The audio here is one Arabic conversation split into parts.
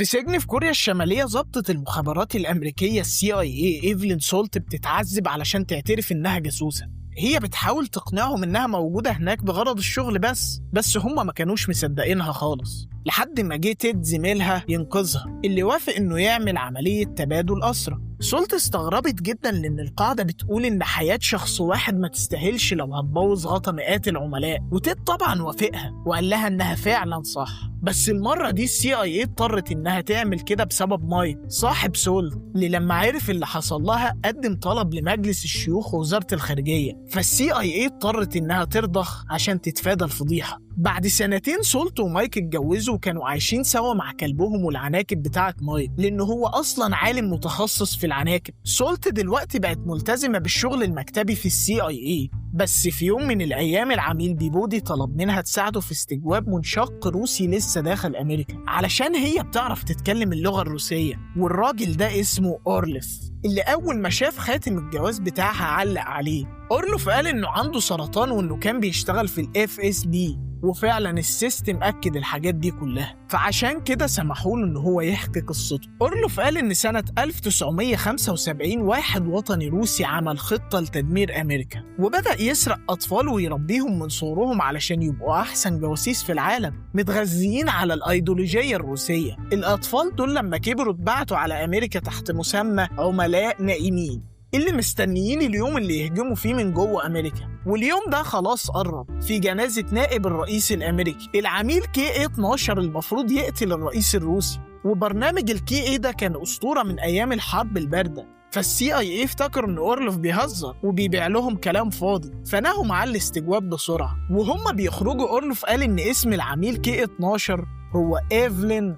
في سجن في كوريا الشمالية ضابطة المخابرات الأمريكية CIA إيفلين سولت بتتعذب علشان تعترف إنها جاسوسة. هي بتحاول تقنعهم إنها موجودة هناك بغرض الشغل بس هم ما كانوش مصدقينها خالص، لحد ما جه تيد زميلها ينقذها اللي وافق إنه يعمل عملية تبادل أسرى. سولت استغربت جدا لأن القاعدة بتقول إن حياة شخص واحد ما تستاهلش لو هتبوظ غطا مئات العملاء، وتيد طبعا وافقها وقال لها إنها فعلا صح. بس المرة دي CIA اضطرت إنها تعمل كده بسبب مايك صاحب سولت، اللي لما عرف اللي حصل لها قدم طلب لمجلس الشيوخ ووزارة الخارجية، فالCIA اضطرت إنها ترضخ عشان تتفادى الفضيحة. بعد سنتين سولت ومايك اتجوزوا وكانوا عايشين سوا مع كلبهم والعناكب بتاعت مايك، لأنه هو أصلا عالم متخصص في العناكب. سولت دلوقتي بقت ملتزمة بالشغل المكتبي في CIA، بس في يوم من الأيام العميل بيبودي طلب منها تساعده في استجواب منشق روسي لسه داخل أمريكا، علشان هي بتعرف تتكلم اللغة الروسية. والراجل ده اسمه أورلف، اللي أول ما شاف خاتم الجواز بتاعها علق عليه. أورلف قال إنه عنده سرطان وإنه كان بيشتغل في FSB، وفعلا السيستم أكد الحاجات دي كلها، فعشان كده سمحوا له إن هو يحكي قصته. أورلوف قال إن سنة 1975 واحد وطني روسي عمل خطة لتدمير أمريكا، وبدأ يسرق أطفال ويربيهم من صغرهم علشان يبقوا أحسن جواسيس في العالم، متغذيين على الأيديولوجية الروسية. الأطفال دول لما كبروا اتبعتوا على أمريكا تحت مسمى عملاء نائمين، اللي مستنيين اليوم اللي يهجموا فيه من جوه أمريكا. واليوم ده خلاص قرب. في جنازة نائب الرئيس الأمريكي العميل KA-12 المفروض يقتل الرئيس الروسي، وبرنامج KA ده كان أسطورة من أيام الحرب الباردة. فالCIA افتكر إن أورلوف بيهزر وبيبيع لهم كلام فاضي، فنهوا معاه الاستجواب بسرعة. وهم بيخرجوا أورلوف قال إن اسم العميل KA-12 هو إيفلين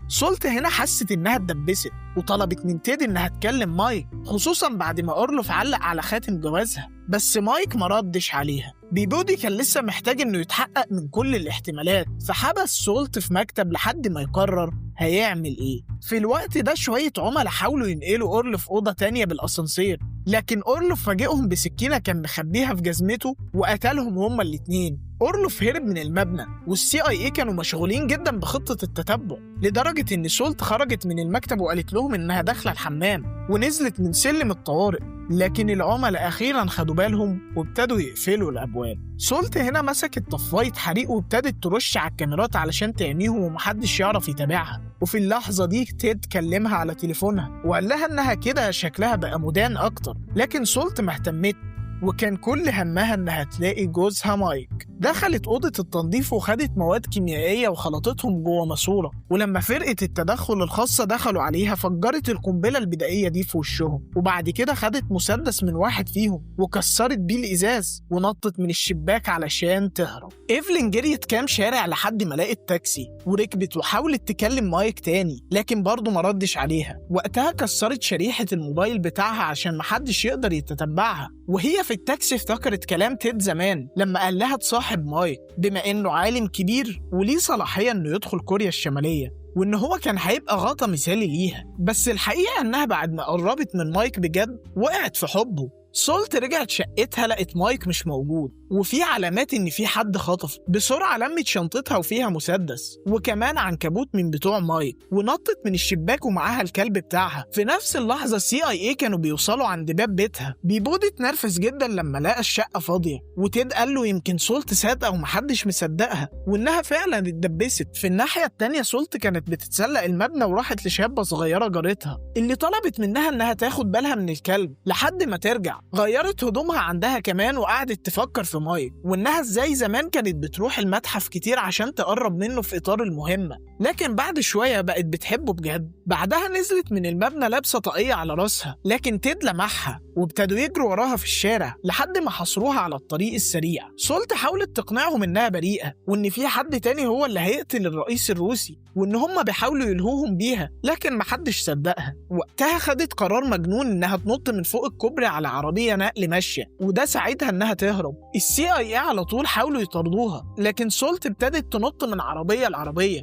سولت هنا حست إنها اتدبست وطلبت من تيد إنها تكلم مايك، خصوصاً بعد ما أورلوف علق على خاتم جوازها، بس مايك ما ردش عليها. بيبودي كان لسه محتاج إنه يتحقق من كل الاحتمالات، فحبس سولت في مكتب لحد ما يقرر هيعمل إيه. في الوقت ده شوية عملاء حاولوا ينقلوا أورلوف أوضة تانية بالأسانسير، لكن أورلوف فاجئهم بسكينة كان مخبيها في جزمته وقتلهم هما الاتنين. أورلوف هرب من المبنى، والCIA كانوا مشغولين جدا بخطة التتبع، لدرجة إن سولت خرجت من المكتب وقالت لهم إنها داخلة الحمام ونزلت من سلم الطوارئ، لكن العملاء أخيراً خدوا بالهم وابتدوا يقفلوا الأبواب. سولت هنا مسكت طفاية حريق وابتدت ترش على الكاميرات علشان تعميهم ومحدش يعرف يتابعها. وفي اللحظة دي تيد كلمها على تليفونها وقال لها إنها كده شكلها بقى مدان أكتر، لكن سولت ما اهتمت، وكان كل همها إنها تلاقي جوزها مايك. دخلت أوضة التنظيف وخدت مواد كيميائية وخلطتهم جوه ماسورة، ولما فرقة التدخل الخاصة دخلوا عليها فجرت القنبلة البدائية دي في وشهم، وبعد كده خدت مسدس من واحد فيهم وكسرت بيه الإزاز ونطت من الشباك علشان تهرب. إيفلين جريت كام شارع لحد ما لقت تاكسي وركبت وحاولت تكلم مايك تاني، لكن برضه ما ردش عليها. وقتها كسرت شريحة الموبايل بتاعها عشان محدش يقدر يتتبعها، وهي في التاكسي افتكرت كلام تيد زمان لما قال لها تصاحب مايك، بما انه عالم كبير وليه صلاحية انه يدخل كوريا الشمالية، وان هو كان هيبقى غطا مثالي ليها. بس الحقيقة انها بعد ما قربت من مايك بجد وقعت في حبه. سولت رجعت شقتها لقت مايك مش موجود وفي علامات ان في حد خطف. بسرعة لمت شنطتها وفيها مسدس وكمان عنكبوت من بتوع مايك ونطت من الشباك ومعاها الكلب بتاعها. في نفس اللحظة CIA كانوا بيوصلوا عند باب بيتها. بيبودي اتنرفز جدا لما لقى الشقة فاضية، وتيد قال له يمكن سولت صادقة ومحدش مصدقها وانها فعلا اتدبست. في الناحية التانية سولت كانت بتتسلق المبنى وراحت لشابة صغيرة جارتها اللي طلبت منها انها تاخد بالها من الكلب لحد ما ترجع. غيرت هدومها عندها كمان وقعدت تفكر في مايك وإنها إزاي زمان كانت بتروح المتحف كتير عشان تقرب منه في إطار المهمة، لكن بعد شوية بقت بتحبه بجد. بعدها نزلت من المبنى لابسة طاقية على راسها، لكن تيد لمحها وابتدوا يجروا وراها في الشارع لحد ما حصروها على الطريق السريع. سولت حاولت تقنعهم إنها بريئة وإن في حد تاني هو اللي هيقتل الرئيس الروسي وإن هم بيحاولوا يلهوهم بيها، لكن محدش صدقها. وقتها خدت قرار مجنون إنها تنط من فوق الكوبري على عربية نقل ماشية، وده ساعدها إنها تهرب. CIA على طول حاولوا يطردوها، لكن سولت ابتدت تنط من عربية لعربية.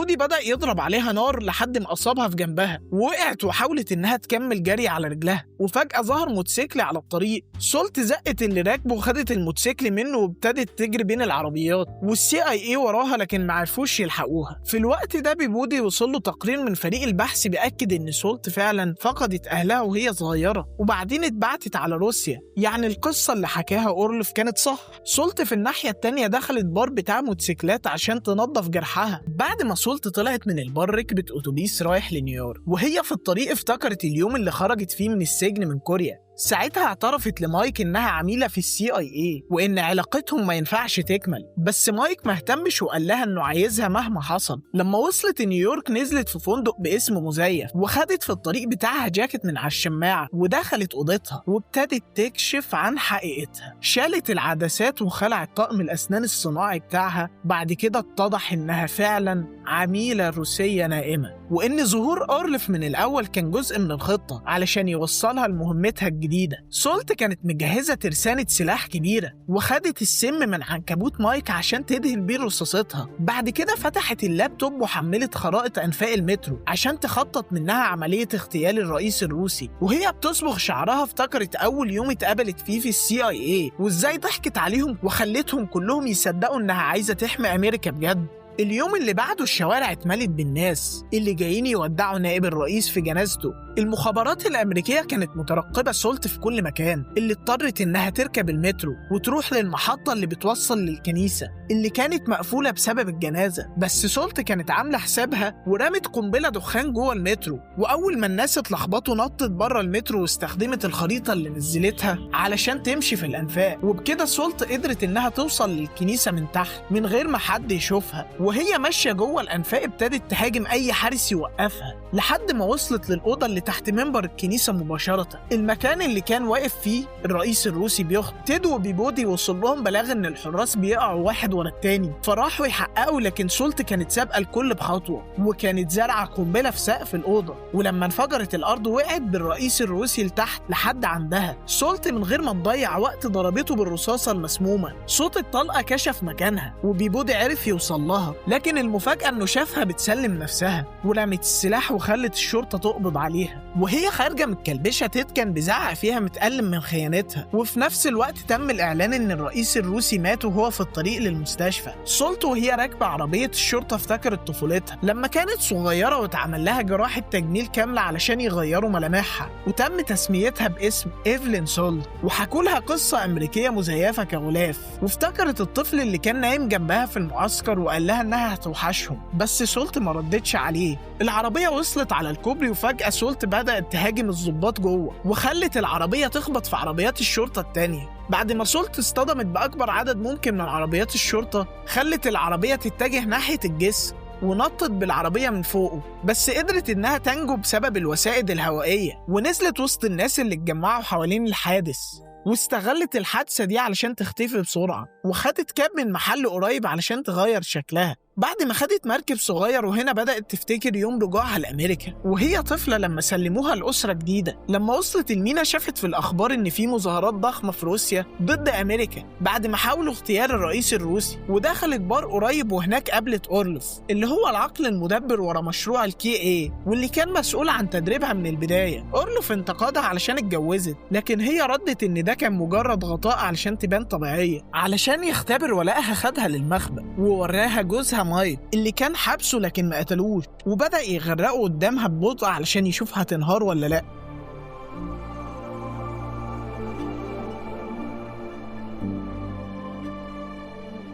بيبودي بدأ يضرب عليها نار لحد ما أصابها في جنبها، ووقعت وحاولت إنها تكمل جري على رجلها، وفجأة ظهر موتوسيكل على الطريق. سولت زقت اللي راكبه وخدت الموتوسيكل منه وابتدت تجري بين العربيات، والCIA وراها لكن ما عرفوش يلحقوها. في الوقت ده بيبودي وصل له تقرير من فريق البحث بيأكد إن سولت فعلا فقدت أهلها وهي صغيرة، وبعدين اتبعتت على روسيا. يعني القصة اللي حكاها أورلوف كانت صح. سولت في الناحية التانية دخلت بار بتاع موتوسيكلات عشان تنظف جرحها. بعد ما سولت طلعت من البار ركبت أتوبيس رايح لنيويورك، وهي في الطريق افتكرت اليوم اللي خرجت فيه من السجن من كوريا. ساعتها اعترفت لمايك إنها عميلة في الCIA وإن علاقتهم ما ينفعش تكمل، بس مايك ما اهتمش وقال لها إنه عايزها مهما حصل. لما وصلت نيويورك نزلت في فندق باسم مزيف، وخدت في الطريق بتاعها جاكيت من على الشماعة ودخلت أوضتها وابتدت تكشف عن حقيقتها. شالت العدسات وخلعت طقم الأسنان الصناعي بتاعها. بعد كده اتضح إنها فعلا عميلة روسية نائمة، وإن ظهور أورلوف من الأول كان جزء من الخطة علشان يوصلها لمهمتها الجديدة. سولت كانت مجهزة ترسانة سلاح كبيرة، وخدت السم من عنكبوت مايك عشان تدهن بيه رصاصتها. بعد كده فتحت اللابتوب وحملت خرائط أنفاق المترو عشان تخطط منها عملية اغتيال الرئيس الروسي. وهي بتصبغ شعرها افتكرت أول يوم اتقابلت فيه في الCIA، وإزاي ضحكت عليهم وخلتهم كلهم يصدقوا إنها عايزة تحمي أمريكا بجد. اليوم اللي بعده الشوارع اتملت بالناس اللي جايين يودعوا نائب الرئيس في جنازته. المخابرات الأمريكية كانت مترقبة سولت في كل مكان، اللي اضطرت إنها تركب المترو وتروح للمحطة اللي بتوصل للكنيسة اللي كانت مقفولة بسبب الجنازة. بس سولت كانت عاملة حسابها ورمت قنبلة دخان جوه المترو، وأول ما الناس اتلخبطوا نطت بره المترو واستخدمت الخريطة اللي نزلتها علشان تمشي في الأنفاق. وبكده سولت قدرت إنها توصل للكنيسة من تحت من غير ما حد يشوفها. وهي ماشية جوه الأنفاق ابتدت تهاجم أي حارس يوقفها لحد ما وصلت للأوضة اللي تحت منبر الكنيسة مباشرة، المكان اللي كان واقف فيه الرئيس الروسي بيخطب. تيد وبيبودي وصل لهم بلاغ إن الحراس بيقعوا واحد ورا التاني، فراحوا يحققوا، لكن سولت كانت سابقة الكل بخطوة وكانت زارعة قنبلة في سقف الأوضة. ولما انفجرت الأرض وقعت بالرئيس الروسي لتحت لحد عندها. سولت من غير ما تضيع وقت ضربته بالرصاصة المسمومة. صوت الطلقة كشف مكانها وبيبودي عرف يوصل لها، لكن المفاجأة إنه شافها بتسلم نفسها ورمت السلاح وخلت الشرطة تقبض عليها. وهي خارجة من الكلبشة تيد كان بيزعق فيها متألم من خيانتها. وفي نفس الوقت تم الإعلان إن الرئيس الروسي مات وهو في الطريق للمستشفى. سولت وهي راكبة عربية الشرطة افتكرت طفولتها لما كانت صغيرة واتعمل لها جراحة تجميل كاملة علشان يغيروا ملامحها، وتم تسميتها باسم إيفلين سولت. وحكوا لها قصة أمريكية مزيفة كغلاف، وافتكرت الطفل اللي كان نايم جنبها في المعسكر وقال لها إنها هتوحشهم، بس سولت ما ردتش عليه. العربية وصلت على الكوبري وفجأة سولت بدأت تهاجم الضباط جوه، وخلت العربية تخبط في عربيات الشرطة التانية. بعد ما سولت اصطدمت بأكبر عدد ممكن من عربيات الشرطة، خلت العربية تتجه ناحية الجسر ونطت بالعربية من فوقه، بس قدرت إنها تنجو بسبب الوسائد الهوائية، ونزلت وسط الناس اللي اتجمعوا حوالين الحادث، واستغلت الحادثة دي علشان تختفي بسرعة، وخدت كاب من محل قريب علشان تغير شكلها. بعد ما خدت مركب صغير، وهنا بدأت تفتكر يوم رجوعها لأمريكا وهي طفلة لما سلموها لأسرة جديدة. لما وصلت المينا شافت في الأخبار إن في مظاهرات ضخمة في روسيا ضد أمريكا بعد ما حاولوا اغتيال الرئيس الروسي، ودخلت بار قريب وهناك قابلت أورلوف اللي هو العقل المدبر ورا مشروع الKA واللي كان مسؤول عن تدريبها من البداية. أورلوف انتقدها علشان اتجوزت، لكن هي ردت إن ده كان مجرد غطاء علشان تبان طبيعية. علشان يختبر ولائها خدها للمخبأ ووراها جوزها مايك اللي كان حبسه لكن ما قتلوش، وبدأ يغرقه قدامها ببطء علشان يشوف هتنهار ولا لأ.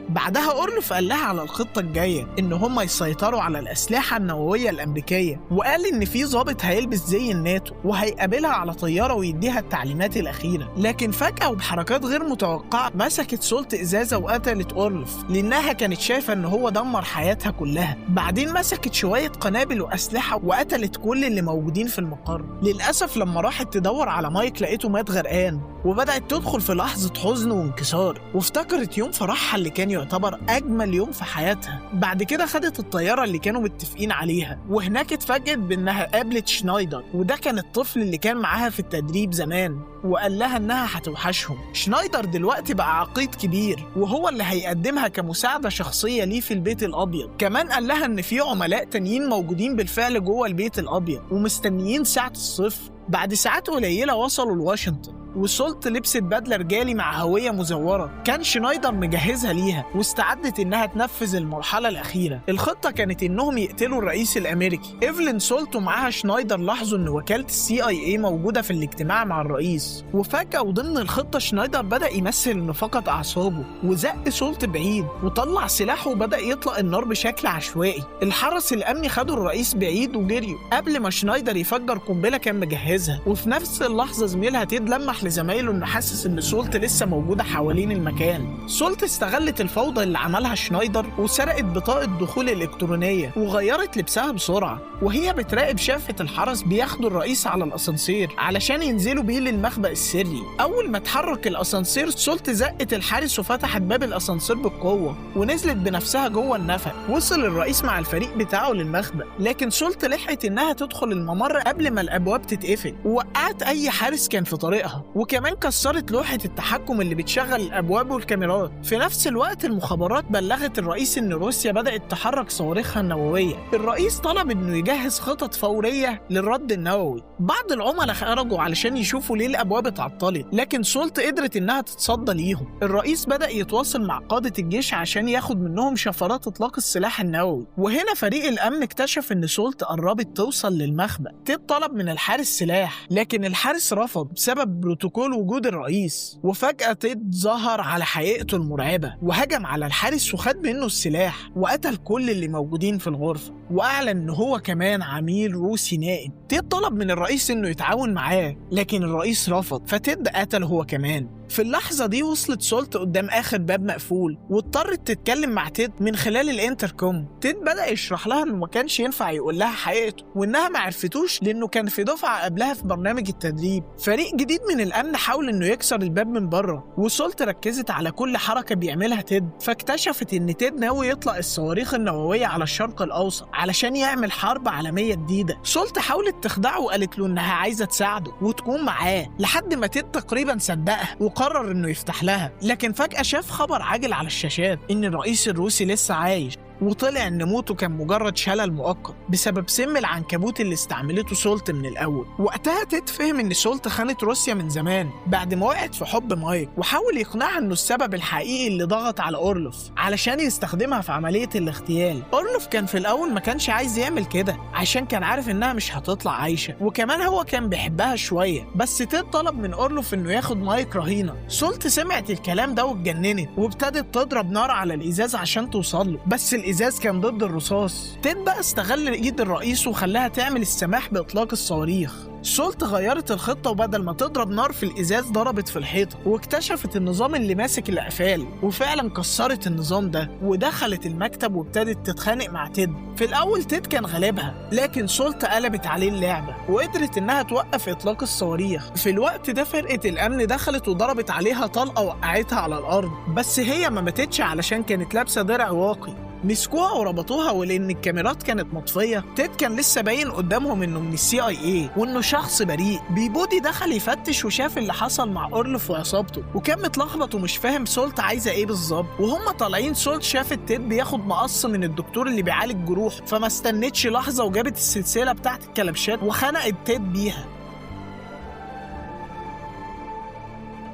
بعدها أورلوف قال لها على الخطة الجاية إن هم يسيطروا على الأسلحة النووية الأمريكية، وقال إن في ضابط هيلبس زي الناتو وهيقابلها على طيارة ويديها التعليمات الأخيرة. لكن فجأة وبحركات غير متوقعة مسكت سولت إزازة وقتلت أورلوف لأنها كانت شايفة إن هو دمر حياتها كلها. بعدين مسكت شوية قنابل وأسلحة وقتلت كل اللي موجودين في المقر. للأسف لما راحت تدور على مايك لقيته مات غرقان، وبدأت تدخل في لحظة حزن وانكسار، وافتكرت يوم فرحها اللي كان يعتبر أجمل يوم في حياتها. بعد كده خدت الطيارة اللي كانوا متفقين عليها، وهناك اتفاجئت بأنها قابلت شنايدر، وده كان الطفل اللي كان معاها في التدريب زمان، وقال لها إنها هتوحشهم. شنايدر دلوقتي بقى عقيد كبير، وهو اللي هيقدمها كمساعدة شخصية ليه في البيت الأبيض. كمان قال لها إن في عملاء تانيين موجودين بالفعل جوه البيت الأبيض ومستنيين ساعة الصفر. بعد ساعات قليلة وصلوا لواشنطن، وسولت لبست بدلة رجالي مع هوية مزورة كان شنايدر مجهزها ليها، واستعدت إنها تنفذ المرحلة الأخيرة. الخطة كانت إنهم يقتلوا الرئيس الأمريكي. إيفلين سولت ومعاها شنايدر لاحظوا إن وكالة CIA موجودة في الاجتماع مع الرئيس، وفجأة وضمن الخطة شنايدر بدأ يمثل إنه فقد أعصابه، وزق سولت بعيد وطلع سلاحه وبدأ يطلق النار بشكل عشوائي. الحرس الأمني خدوا الرئيس بعيد وجريوا قبل ما شنايدر يفجر قنبلة كان مجهزها. وفي نفس اللحظة زميلها تيد لمح لزمايله انه حاسس ان سولت لسه موجوده حوالين المكان. سولت استغلت الفوضى اللي عملها شنايدر وسرقت بطاقه دخول الكترونيه وغيرت لبسها بسرعه، وهي بتراقب شافت الحرس بياخدوا الرئيس على الاسانسير علشان ينزلوا بيه للمخبأ السري. اول ما اتحرك الاسانسير سولت زقت الحارس وفتحت باب الاسانسير بالقوه ونزلت بنفسها جوه النفق. وصل الرئيس مع الفريق بتاعه للمخبأ، لكن سولت لحقت انها تدخل الممر قبل ما الابواب تتقفل، ووقعت اي حارس كان في طريقها، وكمان كسرت لوحة التحكم اللي بتشغل الأبواب والكاميرات. في نفس الوقت المخابرات بلغت الرئيس إن روسيا بدأت تحرك صواريخها النووية. الرئيس طلب إنه يجهز خطط فورية للرد النووي. بعض العملاء خرجوا علشان يشوفوا ليه الأبواب اتعطلت، لكن سولت قدرت إنها تتصدى ليهم. الرئيس بدأ يتواصل مع قادة الجيش عشان ياخد منهم شفرات إطلاق السلاح النووي، وهنا فريق الأمن اكتشف إن سولت قربت توصل للمخبأ. تيد طلب من الحارس سلاح، لكن الحارس رفض بسبب بروتوكول وجود الرئيس. وفجأة تيد ظهر على حقيقته المرعبة وهجم على الحارس وخد منه السلاح وقتل كل اللي موجودين في الغرفة، وأعلن إن هو كمان عميل روسي نائم. تيد طلب من الرئيس إنه يتعاون معاه، لكن الرئيس رفض، فتيد قتل هو كمان. في اللحظة دي وصلت سولت قدام آخر باب مقفول واضطرت تتكلم مع تيد من خلال الانتركوم. تيد بدأ يشرح لها إنه ما كانش ينفع يقول لها حقيقته، وإنها ما عرفتوش لأنه كان في دفعة قبلها في برنامج التدريب. فريق جديد من الأمن حاول إنه يكسر الباب من بره، وسولت ركزت على كل حركة بيعملها تيد، فاكتشفت إن تيد ناوي يطلق الصواريخ النووية على الشرق الأوسط علشان يعمل حرب عالمية جديدة. سولت حاولت تخدعه وقالت له إنها عايزة تساعده وتكون معاه، لحد ما تيد تقريبا صدقها وقرر إنه يفتح لها. لكن فجأة شاف خبر عاجل على الشاشات إن الرئيس الروسي لسه عايش، وطلع إن موته كان مجرد شلل مؤقت بسبب سم العنكبوت اللي استعملته سولت من الأول. وقتها تيد فهم إن سولت خانت روسيا من زمان بعد ما وقعت في حب مايك، وحاول يقنعها إنه السبب الحقيقي اللي ضغط على أورلوف علشان يستخدمها في عملية الاغتيال. أورلوف كان في الأول ما كانش عايز يعمل كده عشان كان عارف إنها مش هتطلع عايشة، وكمان هو كان بيحبها شوية. بس تيد طلب من أورلوف إنه ياخد مايك رهينة. سولت سمعت الكلام ده واتجننت وابتدت تضرب نار على الإزاز عشان توصل له، بس الإزاز كان ضد الرصاص. تيد بقى استغل إيد الرئيس وخلاها تعمل السماح بإطلاق الصواريخ. سولت غيرت الخطة، وبدل ما تضرب نار في الإزاز ضربت في الحيطة، واكتشفت النظام اللي ماسك الأقفال، وفعلا كسرت النظام ده ودخلت المكتب وابتدت تتخانق مع تيد. في الأول تيد كان غالبها، لكن سولت قلبت عليه اللعبة وقدرت إنها توقف إطلاق الصواريخ. في الوقت ده فرقة الأمن دخلت وضربت عليها طلقة وقعتها على الأرض، بس هي ما ماتتش علشان كانت لابسة درع واقي. مسكوها وربطوها، ولأن الكاميرات كانت مطفية تيد كان لسه باين قدامهم إنه من CIA وإنه شخص بريء. بيبودي دخل يفتش وشاف اللي حصل مع أورلوف وعصابته، وكان متلخبط ومش فاهم سولت عايزة إيه بالظبط. وهم طالعين سولت شافت تيد بياخد مقص من الدكتور اللي بيعالج جروح، فما استنتش لحظة وجابت السلسلة بتاعت الكلبشات وخنقت تيد بيها.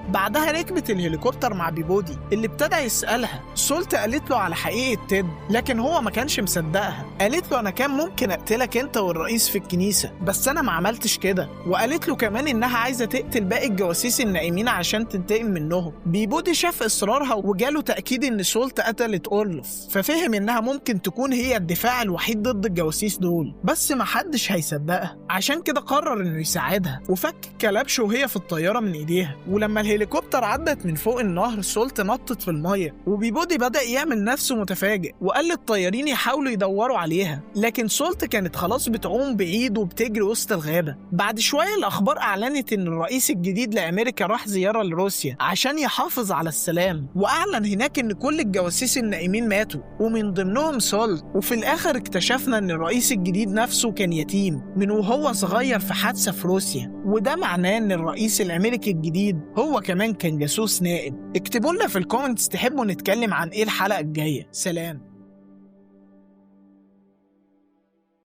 بعدها ركبت الهليكوبتر مع بيبودي اللي ابتدى يسألها. سولت قالت له على حقيقة تيد، لكن هو ما كانش مصدقها. قالت له أنا كان ممكن أقتلك أنت والرئيس في الكنيسة، بس أنا ما عملتش كده. وقالت له كمان إنها عايزة تقتل باقي الجواسيس النائمين عشان تنتقم منهم. بيبودي شاف إصرارها وجاله تأكيد إن سولت قتلت أورلوف، ففهم إنها ممكن تكون هي الدفاع الوحيد ضد الجواسيس دول، بس ما حدش هيصدقها. عشان كده قرر إنه يساعدها وفك كلبشه وهي في الطيارة من إيديها. ولما الهليكوبتر عدت من فوق النهر، سولت نطت في المية وبيبودي بدأ يعمل نفسه متفاجئ وقال للطيارين يحاولوا يدوروا عليها، لكن سولت كانت خلاص بتعوم بعيد وبتجري وسط الغابة. بعد شوية الأخبار أعلنت إن الرئيس الجديد لأمريكا راح زيارة لروسيا عشان يحافظ على السلام، وأعلن هناك إن كل الجواسيس النائمين ماتوا ومن ضمنهم سولت. وفي الآخر اكتشفنا إن الرئيس الجديد نفسه كان يتيم من وهو صغير في حادثة في روسيا، وده معناه إن الرئيس الأمريكي الجديد هو كمان كان جاسوس نائب. اكتبوا لنا في الكومنتس تحبوا نتكلم عن إيه الحلقة الجاية. سلام.